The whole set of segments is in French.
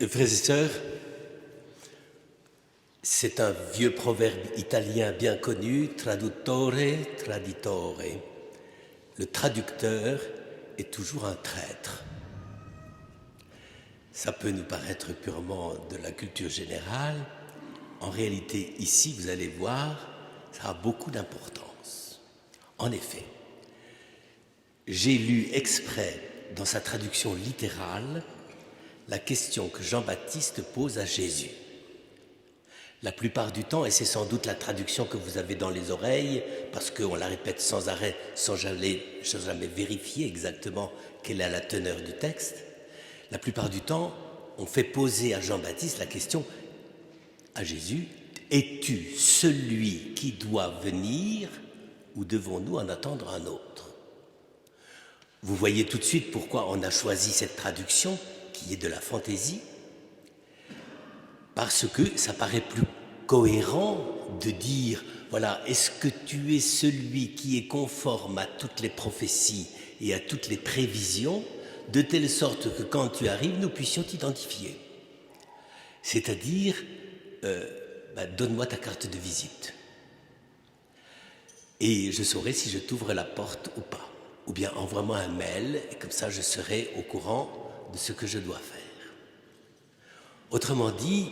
Frères et sœurs, c'est un vieux proverbe italien bien connu, traduttore, traditore. Le traducteur est toujours un traître. Ça peut nous paraître purement de la culture générale. En réalité, ici, vous allez voir, ça a beaucoup d'importance. En effet, j'ai lu exprès dans sa traduction littérale la question que Jean-Baptiste pose à Jésus. La plupart du temps, et c'est sans doute la traduction que vous avez dans les oreilles, parce qu'on la répète sans arrêt, sans jamais vérifier exactement quelle est la teneur du texte, la plupart du temps, on fait poser à Jean-Baptiste la question à Jésus, « Es-tu celui qui doit venir ou devons-nous en attendre un autre ?» Vous voyez tout de suite pourquoi on a choisi cette traduction qui est de la fantaisie, parce que ça paraît plus cohérent de dire, voilà, est-ce que tu es celui qui est conforme à toutes les prophéties et à toutes les prévisions, de telle sorte que quand tu arrives, nous puissions t'identifier. C'est-à-dire, donne-moi ta carte de visite. Et je saurai si je t'ouvre la porte ou pas. Ou bien envoie-moi un mail, et comme ça je serai au courant de ce que je dois faire. Autrement dit,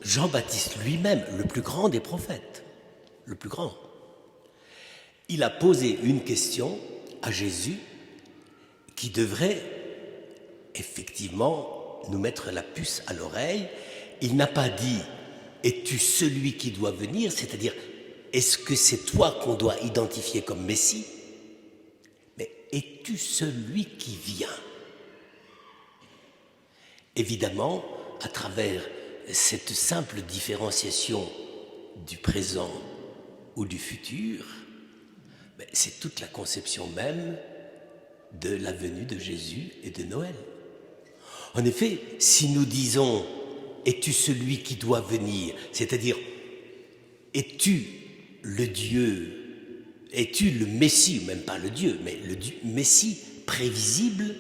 Jean-Baptiste lui-même, le plus grand des prophètes, le plus grand, il a posé une question à Jésus qui devrait effectivement nous mettre la puce à l'oreille. Il n'a pas dit « Es-tu celui qui doit venir ?» c'est-à-dire « Est-ce que c'est toi qu'on doit identifier comme Messie ?» mais « Es-tu celui qui vient ?» Évidemment, à travers cette simple différenciation du présent ou du futur, c'est toute la conception même de la venue de Jésus et de Noël. En effet, si nous disons « Es-tu celui qui doit venir ?» c'est-à-dire « Es-tu le Dieu, es-tu le Messie ?» même pas le Dieu, mais le Messie prévisible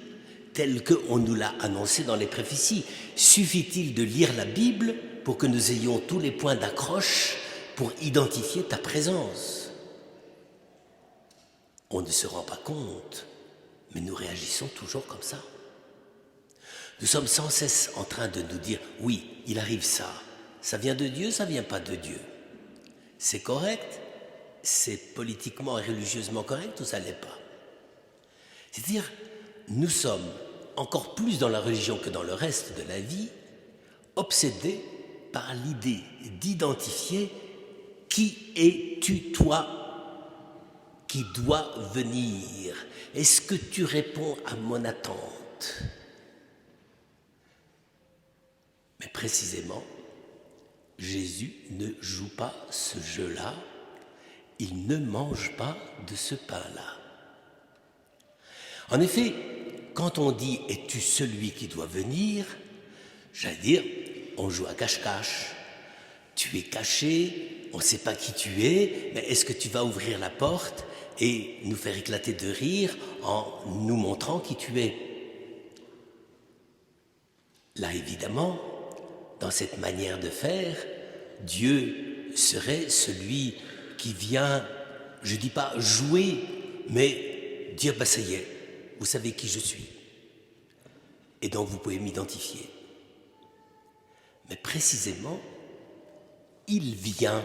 tel qu'on nous l'a annoncé dans les prophéties. Suffit-il de lire la Bible pour que nous ayons tous les points d'accroche pour identifier ta présence? On ne se rend pas compte, mais nous réagissons toujours comme ça. Nous sommes sans cesse en train de nous dire « Oui, il arrive ça. Ça vient de Dieu, ça vient pas de Dieu. C'est correct, c'est politiquement et religieusement correct ou ça l'est pas ?» C'est-à-dire, nous sommes, encore plus dans la religion que dans le reste de la vie, obsédés par l'idée d'identifier qui es-tu toi qui dois venir. Est-ce que tu réponds à mon attente? Mais précisément, Jésus ne joue pas ce jeu-là, il ne mange pas de ce pain-là. En effet, quand on dit « Es-tu celui qui doit venir ?» j'allais dire, on joue à cache-cache. Tu es caché, on ne sait pas qui tu es, mais est-ce que tu vas ouvrir la porte et nous faire éclater de rire en nous montrant qui tu es? Là, évidemment, dans cette manière de faire, Dieu serait celui qui vient, je ne dis pas jouer, mais dire « ça y est, vous savez qui je suis, et donc vous pouvez m'identifier. » Mais précisément, il vient,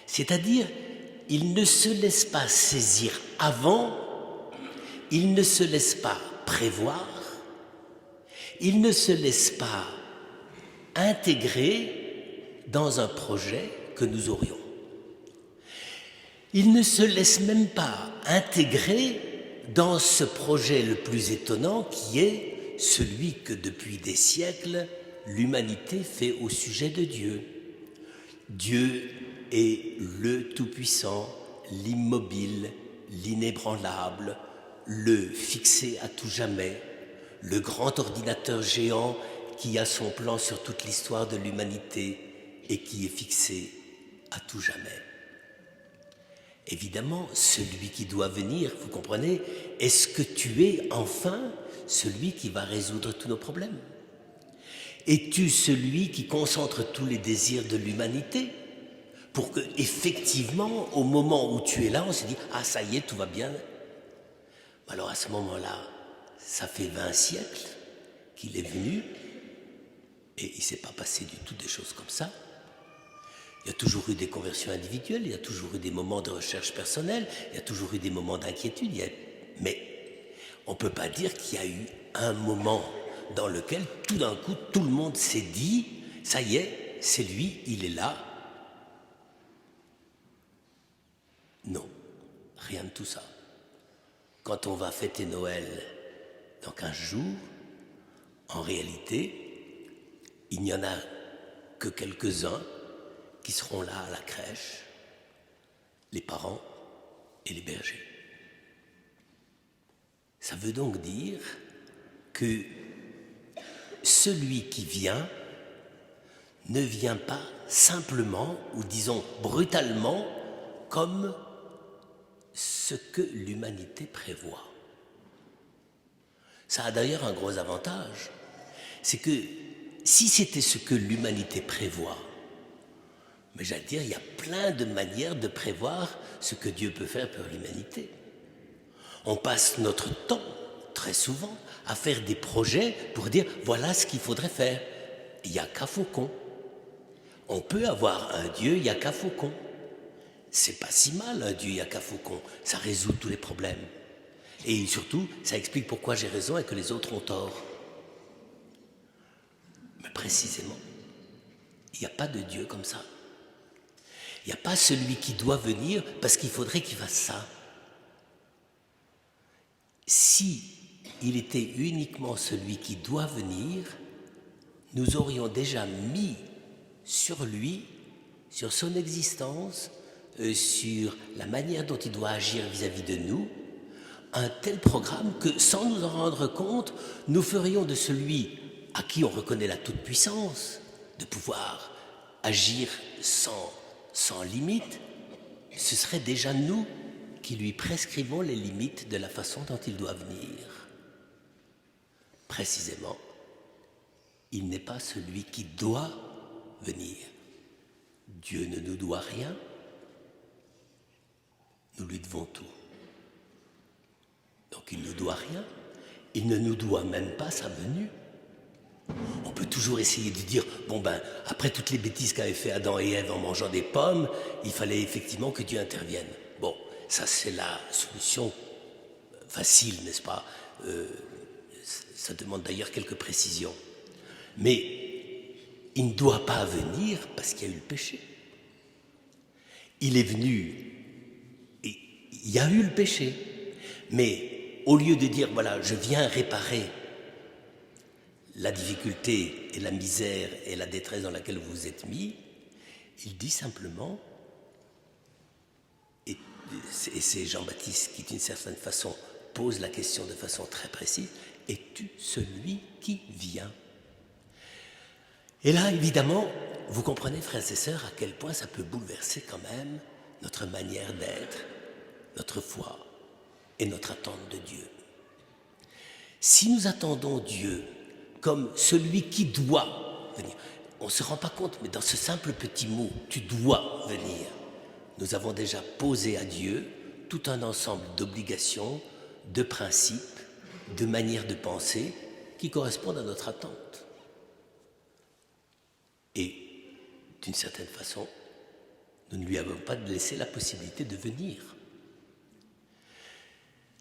c'est-à-dire il ne se laisse pas saisir avant, il ne se laisse pas prévoir, il ne se laisse pas intégrer dans un projet que nous aurions. Il ne se laisse même pas intégrer dans ce projet le plus étonnant qui est celui que depuis des siècles l'humanité fait au sujet de Dieu. Dieu est le Tout-Puissant, l'immobile, l'inébranlable, le fixé à tout jamais, le grand ordinateur géant qui a son plan sur toute l'histoire de l'humanité et qui est fixé à tout jamais. Évidemment, celui qui doit venir, vous comprenez, est-ce que tu es enfin celui qui va résoudre tous nos problèmes? Es-tu celui qui concentre tous les désirs de l'humanité pour que, effectivement, au moment où tu es là, on se dit « Ah, ça y est, tout va bien ». Alors à ce moment-là, ça fait 20 siècles qu'il est venu et il ne s'est pas passé du tout des choses comme ça. Il y a toujours eu des conversions individuelles, il y a toujours eu des moments de recherche personnelle, il y a toujours eu des moments d'inquiétude, mais on ne peut pas dire qu'il y a eu un moment dans lequel tout d'un coup tout le monde s'est dit « ça y est, c'est lui, il est là ». Non, rien de tout ça. Quand on va fêter Noël dans 15 jours, en réalité, il n'y en a que quelques-uns qui seront là à la crèche, les parents et les bergers. Ça veut donc dire que celui qui vient ne vient pas simplement, ou disons brutalement, comme ce que l'humanité prévoit. Ça a d'ailleurs un gros avantage, c'est que si c'était ce que l'humanité prévoit, mais j'allais dire, il y a plein de manières de prévoir ce que Dieu peut faire pour l'humanité. On passe notre temps, très souvent, à faire des projets pour dire voilà ce qu'il faudrait faire. Il n'y a qu'à Faucon. On peut avoir un Dieu, il n'y a qu'à Faucon. C'est pas si mal un Dieu, il n'y a qu'à Faucon. Ça résout tous les problèmes. Et surtout, ça explique pourquoi j'ai raison et que les autres ont tort. Mais précisément, il n'y a pas de Dieu comme ça. Il n'y a pas celui qui doit venir parce qu'il faudrait qu'il fasse ça. Si il était uniquement celui qui doit venir, nous aurions déjà mis sur lui, sur son existence, sur la manière dont il doit agir vis-à-vis de nous, un tel programme que, sans nous en rendre compte, nous ferions de celui à qui on reconnaît la toute-puissance, de pouvoir agir sans limite, ce serait déjà nous qui lui prescrivons les limites de la façon dont il doit venir. Précisément, il n'est pas celui qui doit venir. Dieu ne nous doit rien, nous lui devons tout. Donc il ne nous doit rien, il ne nous doit même pas sa venue. On peut toujours essayer de dire, bon ben, après toutes les bêtises qu'avaient fait Adam et Ève en mangeant des pommes, il fallait effectivement que Dieu intervienne. Bon, ça c'est la solution facile, n'est-ce pas? Ça demande d'ailleurs quelques précisions. Mais il ne doit pas venir parce qu'il y a eu le péché. Il est venu et il y a eu le péché. Mais au lieu de dire, voilà, je viens réparer la difficulté et la misère et la détresse dans laquelle vous vous êtes mis, il dit simplement, et c'est Jean-Baptiste qui d'une certaine façon pose la question de façon très précise, es-tu celui qui vient? Et là, évidemment, vous comprenez, frères et sœurs, à quel point ça peut bouleverser quand même notre manière d'être, notre foi et notre attente de Dieu. Si nous attendons Dieu comme celui qui doit venir, on ne se rend pas compte, mais dans ce simple petit mot, tu dois venir, nous avons déjà posé à Dieu tout un ensemble d'obligations, de principes, de manières de penser qui correspondent à notre attente. Et d'une certaine façon, nous ne lui avons pas laissé la possibilité de venir.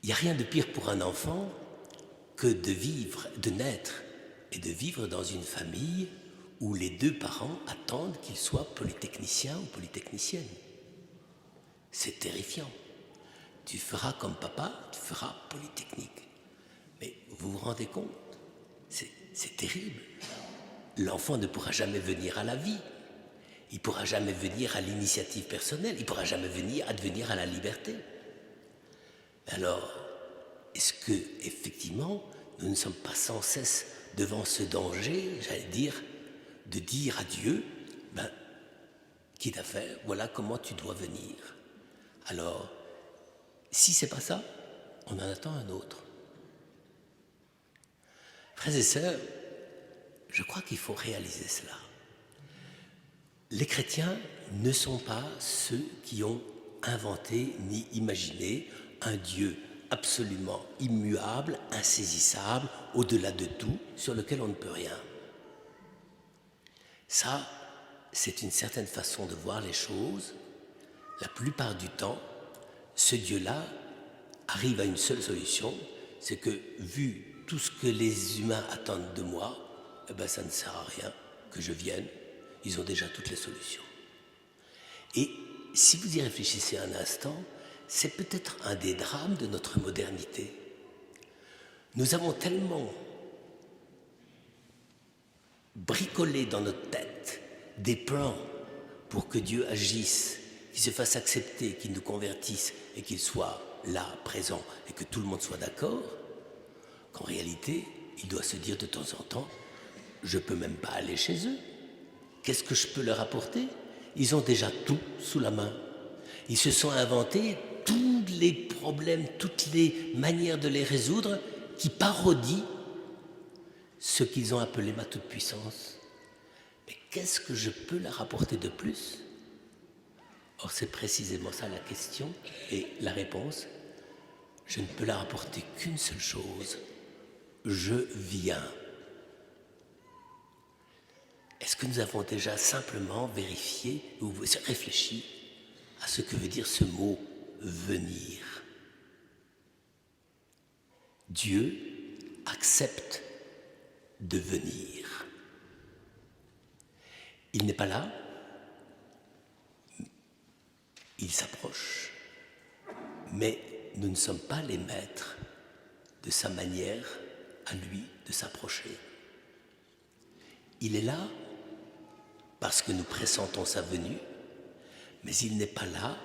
Il n'y a rien de pire pour un enfant que de vivre, de naître et de vivre dans une famille où les deux parents attendent qu'il soit polytechnicien ou polytechnicienne. C'est terrifiant. Tu feras comme papa, tu feras polytechnique. Mais vous vous rendez compte? C'est terrible. L'enfant ne pourra jamais venir à la vie. Il ne pourra jamais venir à l'initiative personnelle. Il ne pourra jamais advenir à la liberté. Alors, est-ce que, effectivement, nous ne sommes pas sans cesse devant ce danger, j'allais dire, de dire à Dieu, ben, quitte à faire, voilà comment tu dois venir. Alors, si c'est pas ça, on en attend un autre. Frères et sœurs, je crois qu'il faut réaliser cela. Les chrétiens ne sont pas ceux qui ont inventé ni imaginé un Dieu absolument immuable, insaisissable, au-delà de tout, sur lequel on ne peut rien. Ça, c'est une certaine façon de voir les choses. La plupart du temps, ce Dieu-là arrive à une seule solution, c'est que, vu tout ce que les humains attendent de moi, eh ben, ça ne sert à rien que je vienne, ils ont déjà toutes les solutions. Et si vous y réfléchissez un instant, c'est peut-être un des drames de notre modernité. Nous avons tellement bricolé dans notre tête des plans pour que Dieu agisse, qu'il se fasse accepter, qu'il nous convertisse et qu'il soit là, présent, et que tout le monde soit d'accord, qu'en réalité, il doit se dire de temps en temps, je ne peux même pas aller chez eux. Qu'est-ce que je peux leur apporter? Ils ont déjà tout sous la main. Ils se sont inventés tous les problèmes, toutes les manières de les résoudre qui parodient ce qu'ils ont appelé ma toute-puissance. Mais qu'est-ce que je peux leur apporter de plus? Or, c'est précisément ça la question et la réponse. Je ne peux leur apporter qu'une seule chose. Je viens. Est-ce que nous avons déjà simplement vérifié ou réfléchi à ce que veut dire ce mot « venir » ? Dieu accepte de venir. Il n'est pas là, il s'approche, mais nous ne sommes pas les maîtres de sa manière à lui de s'approcher. Il est là parce que nous pressentons sa venue, mais il n'est pas là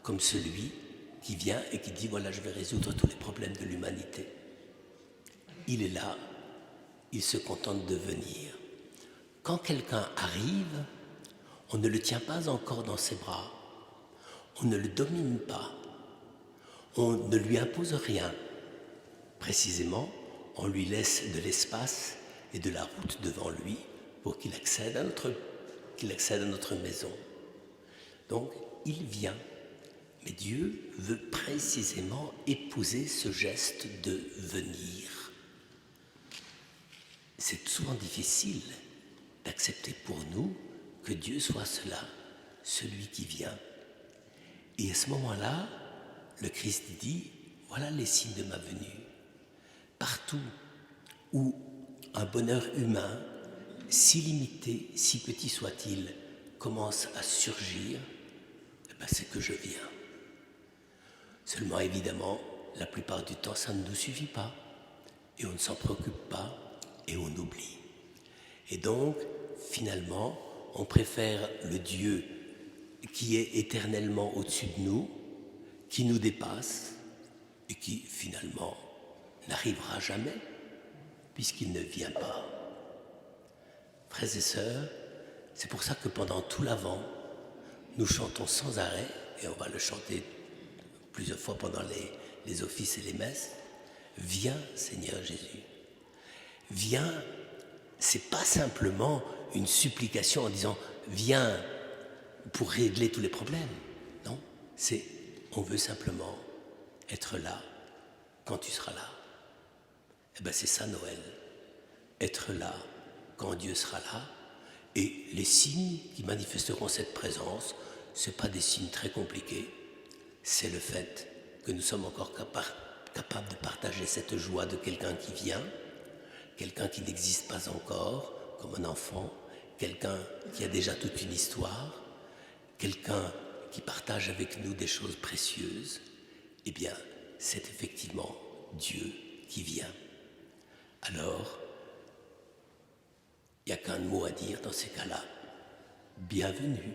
comme celui qui vient et qui dit « voilà, je vais résoudre tous les problèmes de l'humanité ». Il est là, il se contente de venir. Quand quelqu'un arrive, on ne le tient pas encore dans ses bras, on ne le domine pas, on ne lui impose rien. Précisément, on lui laisse de l'espace et de la route devant lui pour qu'il accède à notre maison. Donc, il vient. Mais Dieu veut précisément épouser ce geste de venir. C'est souvent difficile d'accepter pour nous que Dieu soit cela, celui qui vient. Et à ce moment-là, le Christ dit, voilà les signes de ma venue. Partout où un bonheur humain, si limité, si petit soit-il, commence à surgir, eh ben c'est que je viens. Seulement, évidemment, la plupart du temps, ça ne nous suffit pas. Et on ne s'en préoccupe pas et on oublie. Et donc, finalement, on préfère le Dieu qui est éternellement au-dessus de nous, qui nous dépasse et qui, finalement, n'arrivera jamais, puisqu'il ne vient pas. Frères et sœurs, c'est pour ça que pendant tout l'Avent, nous chantons sans arrêt, et on va le chanter plusieurs fois pendant les offices et les messes, « Viens Seigneur Jésus ». Viens, c'est pas simplement une supplication en disant « Viens pour régler tous les problèmes ». Non, c'est on veut simplement être là quand tu seras là. Eh bien c'est ça Noël, être là quand Dieu sera là. Et les signes qui manifesteront cette présence, ce n'est pas des signes très compliqués, c'est le fait que nous sommes encore capables de partager cette joie de quelqu'un qui vient, quelqu'un qui n'existe pas encore, comme un enfant, quelqu'un qui a déjà toute une histoire, quelqu'un qui partage avec nous des choses précieuses. Eh bien, c'est effectivement Dieu qui vient. Alors, il n'y a qu'un mot à dire dans ces cas-là. Bienvenue.